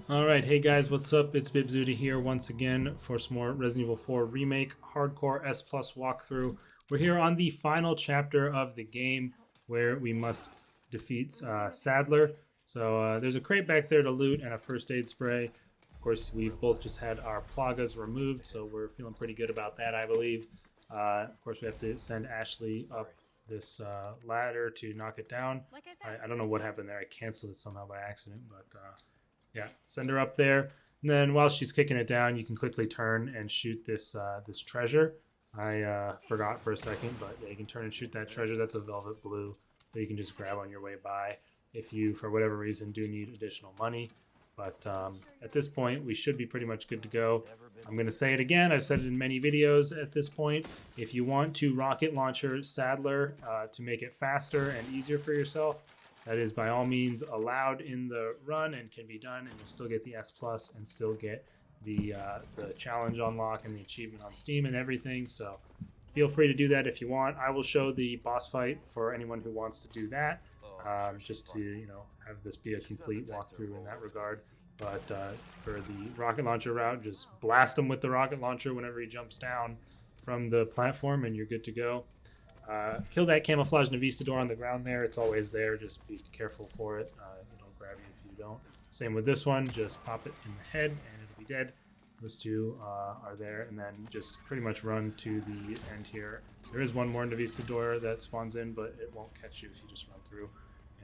Alright, hey guys, what's up? It's Bibzuda here once again for some more Resident Evil 4 Remake Hardcore S Plus walkthrough. We're here on the final chapter of the game where we must defeat Sadler. So there's a crate back there to loot and a first aid spray. Of course, we've both just had our plagas removed, so we're feeling pretty good about that, I believe. Of course, we have to send Ashley up this ladder to knock it down. I don't know what happened there. I canceled it somehow by accident, but yeah, send her up there. And then while she's kicking it down, you can quickly turn and shoot this treasure. I forgot for a second, but yeah, you can turn and shoot that treasure. That's a velvet blue that you can just grab on your way by if you, for whatever reason, do need additional money. But at this point, we should be pretty much good to go. I'm going to say it again. I've said it in many videos at this point. If you want to rocket launcher Sadler to make it faster and easier for yourself, that is by all means allowed in the run and can be done, and you'll still get the S Plus and still get the challenge unlock and the achievement on Steam and everything. So feel free to do that if you want. I will show the boss fight for anyone who wants to do that, just to have this be a complete walkthrough in that regard. But for the rocket launcher route, just blast him with the rocket launcher whenever he jumps down from the platform, and you're good to go. Kill that camouflage Navistador on the ground there. It's always there. Just be careful for it. It'll grab you if you don't. Same with this one. Just pop it in the head and it'll be dead. Those two are there. And then just pretty much run to the end here. There is one more Navistador that spawns in, but it won't catch you if you just run through.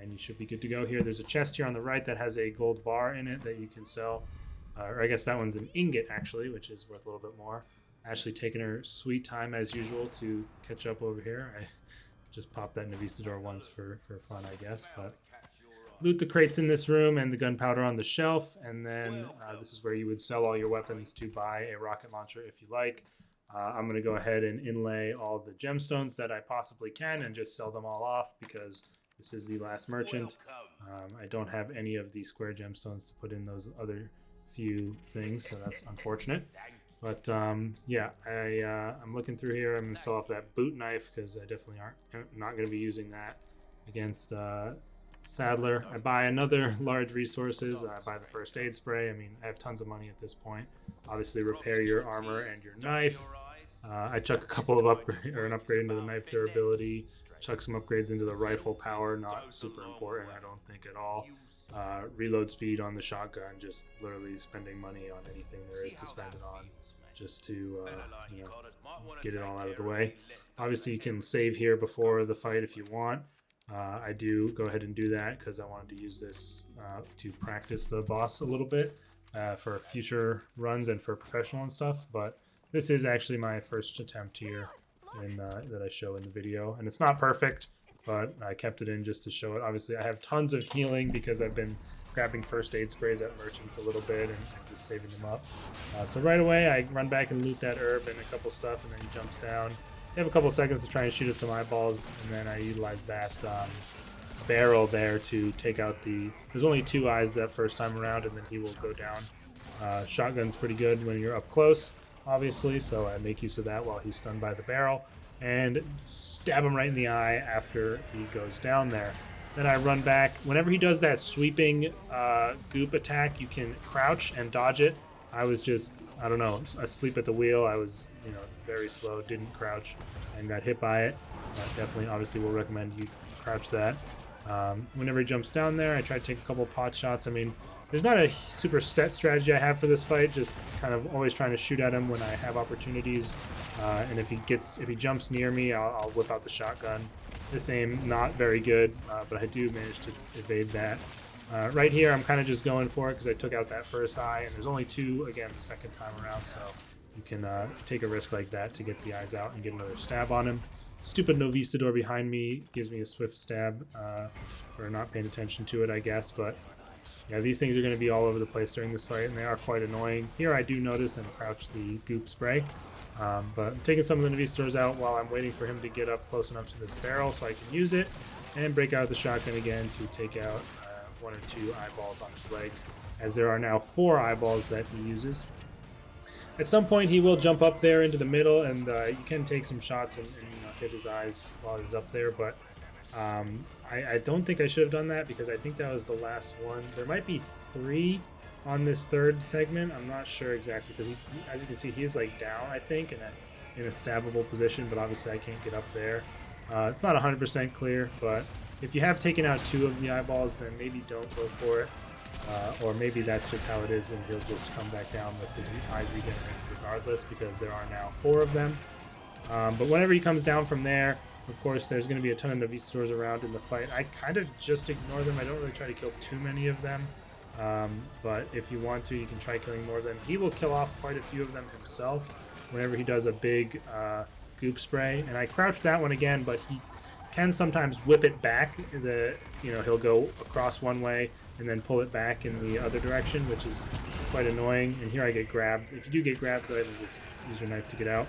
And you should be good to go here. There's a chest here on the right that has a gold bar in it that you can sell. Or I guess that one's an ingot, actually, which is worth a little bit more. Ashley taking her sweet time as usual to catch up over here. I just popped that Navistador once for fun, I guess. But loot the crates in this room and the gunpowder on the shelf, and then this is where you would sell all your weapons to buy a rocket launcher if you like. I'm going to go ahead and inlay all the gemstones that I possibly can and just sell them all off because this is the last merchant. I don't have any of the square gemstones to put in those other few things, so that's unfortunate. But yeah, I'm looking through here. I'm going to sell off that boot knife because I definitely not going to be using that against Sadler. I buy another large resources. I buy the first aid spray. I mean, I have tons of money at this point. Obviously, repair your armor and your knife. I chuck a couple of an upgrade into the knife durability. Chuck some upgrades into the rifle power. Not super important, I don't think at all. Reload speed on the shotgun. Just literally spending money on anything there is to spend it on, just to get it all out of the way. Obviously, you can save here before the fight if you want. I do go ahead and do that because I wanted to use this to practice the boss a little bit for future runs and for professional and stuff. But this is actually my first attempt here that I show in the video, and it's not perfect, but I kept it in just to show it. Obviously, I have tons of healing because I've been grabbing first aid sprays at merchants a little bit and just saving them up. So right away, I run back and loot that herb and a couple stuff, and then he jumps down. You have a couple seconds to try and shoot at some eyeballs, and then I utilize that barrel there to take out there's only 2 eyes that first time around, and then he will go down. Shotgun's pretty good when you're up close, obviously, so I make use of that while he's stunned by the barrel, and stab him right in the eye after he goes down there. Then I run back. Whenever he does that sweeping goop attack, you can crouch and dodge it. I was just, I don't know, asleep at the wheel. I was, very slow, didn't crouch, and got hit by it. Definitely, obviously, will recommend you crouch that. Whenever he jumps down there, I try to take a couple pot shots. I mean, there's not a super set strategy I have for this fight, just kind of always trying to shoot at him when I have opportunities. And if he jumps near me, I'll whip out the shotgun. This aim, not very good, but I do manage to evade that. Right here, I'm kind of just going for it because I took out that first eye, and there's only 2, again, the second time around, so you can take a risk like that to get the eyes out and get another stab on him. Stupid Novistador behind me gives me a swift stab for not paying attention to it, I guess, but yeah, these things are going to be all over the place during this fight, and they are quite annoying. Here I do notice and crouch the goop spray, but I'm taking some of the Navistadors out while I'm waiting for him to get up close enough to this barrel so I can use it, and break out the shotgun again to take out 1 or 2 eyeballs on his legs, as there are now 4 eyeballs that he uses. At some point, he will jump up there into the middle, and you can take some shots and hit his eyes while he's up there, but I don't think I should have done that because I think that was the last one. There might be 3 on this third segment. I'm not sure exactly because as you can see, he's like down, I think, in a stabbable position, but obviously I can't get up there. It's not 100% clear, but if you have taken out 2 of the eyeballs, then maybe don't go for it. Or maybe that's just how it is, and he'll just come back down with his eyes regenerated regardless, because there are now 4 of them. But whenever he comes down from there, of course, there's going to be a ton of Novistadors around in the fight. I kind of just ignore them. I don't really try to kill too many of them. But if you want to, you can try killing more of them. He will kill off quite a few of them himself whenever he does a big goop spray. And I crouched that one again, but he can sometimes whip it back. He'll go across one way and then pull it back in the other direction, which is quite annoying. And here I get grabbed. If you do get grabbed, go ahead and just use your knife to get out.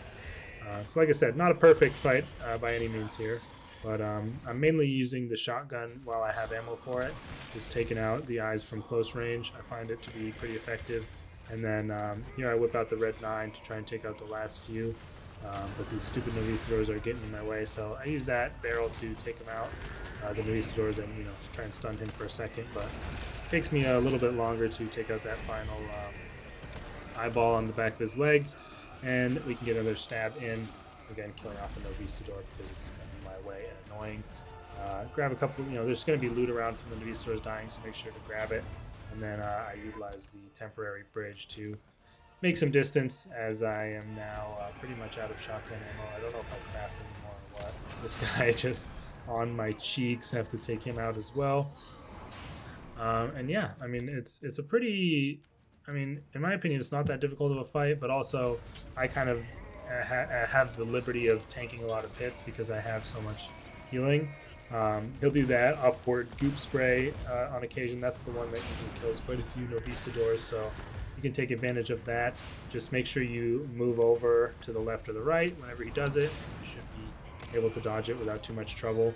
So like I said, not a perfect fight by any means here, but I'm mainly using the shotgun while I have ammo for it, just taking out the eyes from close range. I find it to be pretty effective. And then here I whip out the Red 9 to try and take out the last few, but these stupid Novistadors are getting in my way, so I use that barrel to take him out, the Novistadors, and to try and stun him for a second, but it takes me a little bit longer to take out that final eyeball on the back of his leg. And we can get another stab in, again killing off a Novistador because it's in my way and annoying. Grab a couple, there's going to be loot around from the Novistadors dying, so make sure to grab it. And then I utilize the temporary bridge to make some distance, as I am now pretty much out of shotgun ammo. I don't know if I craft anymore or what. This guy just on my cheeks, have to take him out as well. And yeah, I mean, it's a pretty... in my opinion, it's not that difficult of a fight, but also I kind of have the liberty of tanking a lot of hits because I have so much healing. He'll do that upward goop spray on occasion. That's the one that usually kills quite a few Novistadors, so you can take advantage of that. Just make sure you move over to the left or the right whenever he does it. You should be able to dodge it without too much trouble.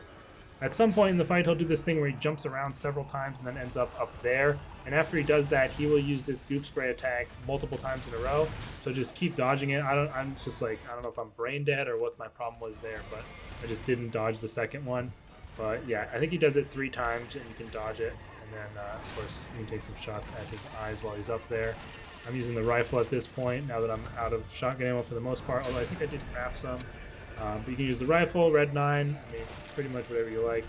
At some point in the fight, he'll do this thing where he jumps around several times and then ends up there. And after he does that, he will use this goop spray attack multiple times in a row. So just keep dodging it. I'm just like, I don't know if I'm brain dead or what my problem was there, but I just didn't dodge the second one. But yeah, I think he does it 3 times and you can dodge it. And then, of course, you can take some shots at his eyes while he's up there. I'm using the rifle at this point, now that I'm out of shotgun ammo for the most part, although I think I did craft some. But you can use the rifle, Red 9, pretty much whatever you like.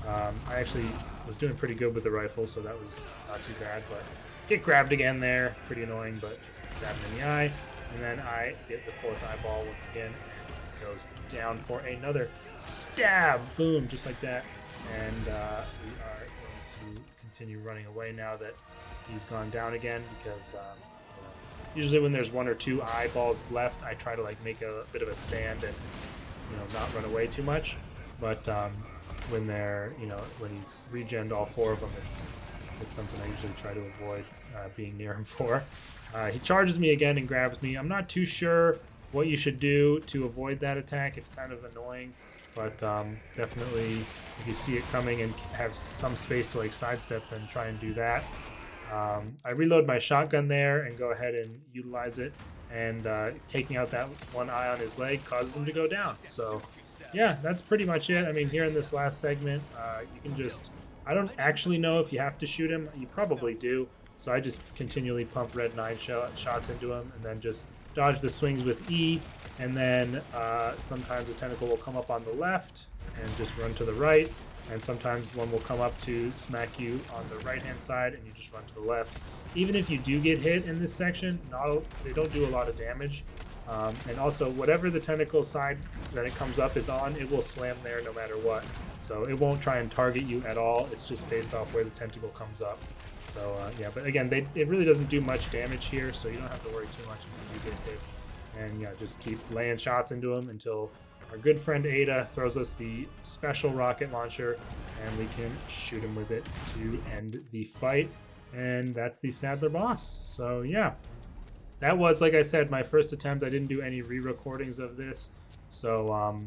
I actually was doing pretty good with the rifle, so that was not too bad, but get grabbed again there. Pretty annoying, but just stab him in the eye. And then I get the 4th eyeball once again, and it goes down for another stab. Boom, just like that. And we are going to continue running away now that he's gone down again, because usually when there's 1 or 2 eyeballs left, I try to make a bit of a stand and it's, not run away too much. But when they're, when he's regened all 4 of them, it's something I usually try to avoid being near him for. He charges me again and grabs me. I'm not too sure what you should do to avoid that attack. It's kind of annoying, but definitely if you see it coming and have some space to sidestep, then try and do that. I reload my shotgun there and go ahead and utilize it, and taking out that 1 eye on his leg causes him to go down. So yeah, that's pretty much it. Here in this last segment, you can just, I don't actually know if you have to shoot him. You probably do. So I just continually pump Red 9 shots into him and then just dodge the swings with E. And then sometimes a tentacle will come up on the left and just run to the right. And sometimes one will come up to smack you on the right-hand side and you just run to the left. Even if you do get hit in this section, they don't do a lot of damage. And also, whatever the tentacle side that it comes up is on, it will slam there no matter what. So it won't try and target you at all. It's just based off where the tentacle comes up. So yeah, but again, it really doesn't do much damage here, so you don't have to worry too much if you get hit. And yeah, just keep laying shots into him until our good friend Ada throws us the special rocket launcher, and we can shoot him with it to end the fight. And that's the Sadler boss. So yeah, that was, like I said, my first attempt. I didn't do any re-recordings of this, so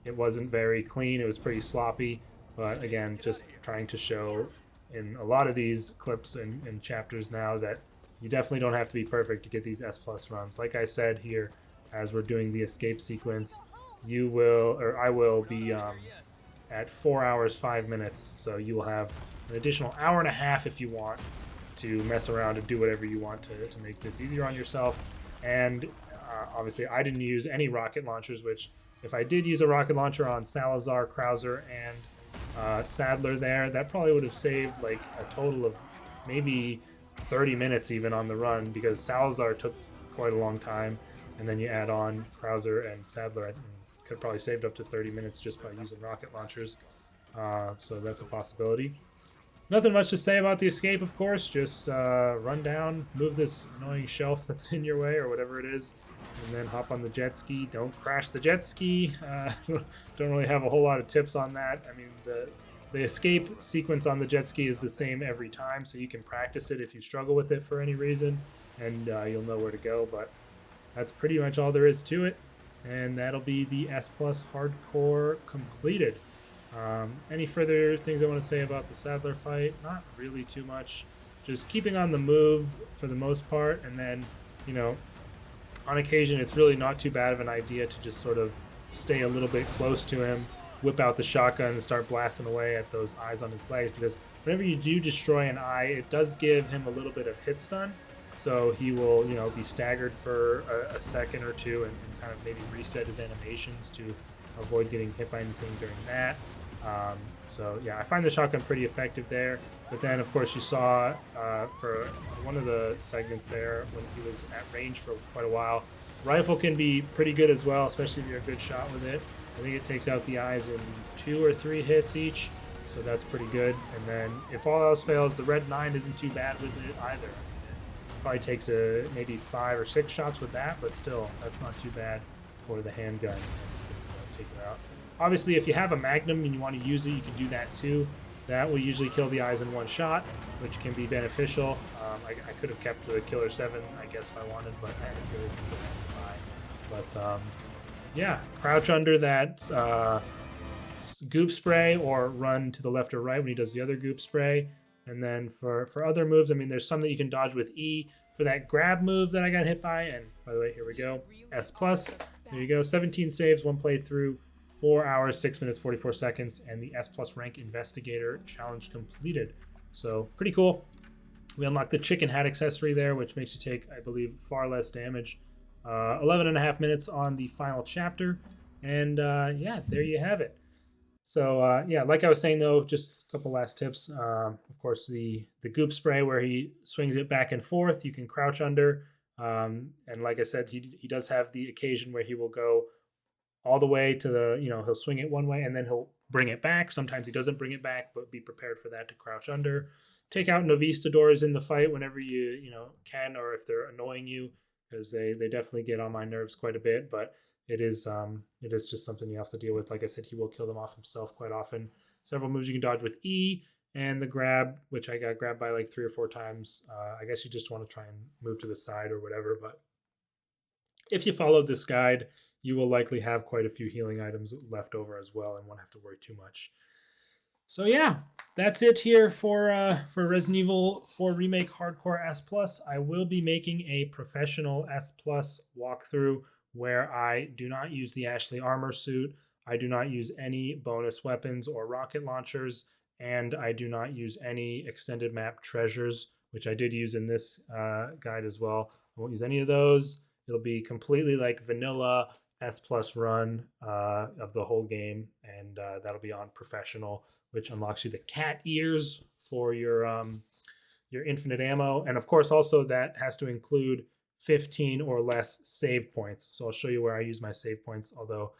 it wasn't very clean. It was pretty sloppy, but again, just trying to show in a lot of these clips and chapters now that you definitely don't have to be perfect to get these S+ runs. Like I said here, as we're doing the escape sequence, I will be at 4 hours 5 minutes, so you will have an additional hour and a half if you want to mess around and do whatever you want to make this easier on yourself. And obviously, I didn't use any rocket launchers, which if I did use a rocket launcher on Salazar, Krauser, and Sadler there, that probably would have saved like a total of maybe 30 minutes even on the run, because Salazar took quite a long time, and then you add on Krauser and Sadler, I could probably saved up to 30 minutes just by using rocket launchers. So that's a possibility. Nothing much to say about the escape, of course. Just run down, move this annoying shelf that's in your way or whatever it is, and then hop on the jet ski. Don't crash the jet ski. Don't really have a whole lot of tips on that. I mean, the escape sequence on the jet ski is the same every time, so you can practice it if you struggle with it for any reason, and you'll know where to go. But that's pretty much all there is to it, and that'll be the S Plus Hardcore completed. Any further things I want to say about the Sadler fight? Not really too much. Just keeping on the move for the most part, and then, you know, on occasion it's really not too bad of an idea to just sort of stay a little bit close to him, whip out the shotgun and start blasting away at those eyes on his legs, because whenever you do destroy an eye, it does give him a little bit of hit stun, so he will, you know, be staggered for a second or two and kind of maybe reset his animations to avoid getting hit by anything during that. So yeah, I find the shotgun pretty effective there. But then, of course, you saw for one of the segments there when he was at range for quite a while, rifle can be pretty good as well, especially if you're a good shot with it. I think it takes out the eyes in 2 or 3 hits each, so that's pretty good. And then if all else fails, the Red 9 isn't too bad with it either. It probably takes maybe 5 or 6 shots with that, but still, that's not too bad for the handgun. And you can take it out. Obviously, if you have a Magnum and you want to use it, you can do that too. That will usually kill the eyes in one shot, which can be beneficial. I could have kept the Killer 7, I guess, if I wanted, but I had a few other things I had to buy. But yeah, crouch under that goop spray or run to the left or right when he does the other goop spray. And then for other moves, I mean, there's some that you can dodge with E for that grab move that I got hit by. And by the way, here we go. S+. There you go. 17 saves, 1 playthrough. 4 hours, 6 minutes, 44 seconds, and the S Plus rank investigator challenge completed. So pretty cool. We unlocked the chicken hat accessory there, which makes you take, I believe, far less damage. 11.5 minutes on the final chapter, and yeah, there you have it. So yeah, like I was saying though, just a couple last tips. Of course, the goop spray where he swings it back and forth, you can crouch under, and like I said, he does have the occasion where he will go all the way to the, you know, he'll swing it one way and then he'll bring it back. Sometimes he doesn't bring it back, but be prepared for that to crouch under. Take out Novistadors in the fight whenever you can, or if they're annoying you, because they definitely get on my nerves quite a bit. But it is just something you have to deal with. Like I said, he will kill them off himself quite often. Several moves you can dodge with E, and the grab, which I got grabbed by like 3 or 4 times. I guess you just want to try and move to the side or whatever. But if you followed this guide, you will likely have quite a few healing items left over as well and won't have to worry too much. So yeah, that's it here for Resident Evil 4 Remake Hardcore S+. I will be making a professional S+ walkthrough where I do not use the Ashley armor suit, I do not use any bonus weapons or rocket launchers, and I do not use any extended map treasures, which I did use in this guide as well. I won't use any of those. It'll be completely like vanilla S+ run of the whole game, and that'll be on professional, which unlocks you the cat ears for your infinite ammo, and of course also that has to include 15 or less save points. So I'll show you where I use my save points, although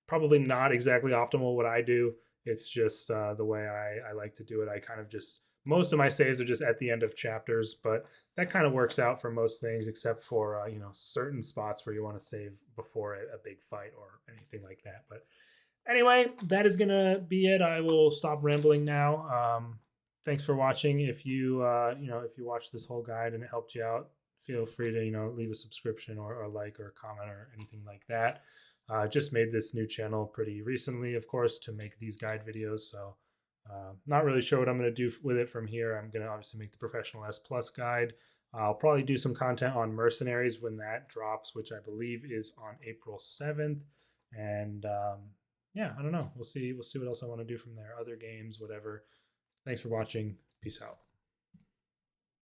probably not exactly optimal what I do. It's just the way I like to do it. I kind of just, most of my saves are just at the end of chapters, but that kind of works out for most things except for certain spots where you want to save before a big fight or anything like that. But anyway, that is gonna be it. I will stop rambling now. Thanks for watching. If you if you watched this whole guide and it helped you out, feel free to leave a subscription or a like or a comment or anything like that. Just made this new channel pretty recently, of course, to make these guide videos. So not really sure what I'm going to do with it from here. I'm going to obviously make the professional S+ guide. I'll probably do some content on Mercenaries when that drops, which I believe is on April 7th. And yeah, I don't know. We'll see what else I want to do from there. Other games, whatever. Thanks for watching. Peace out.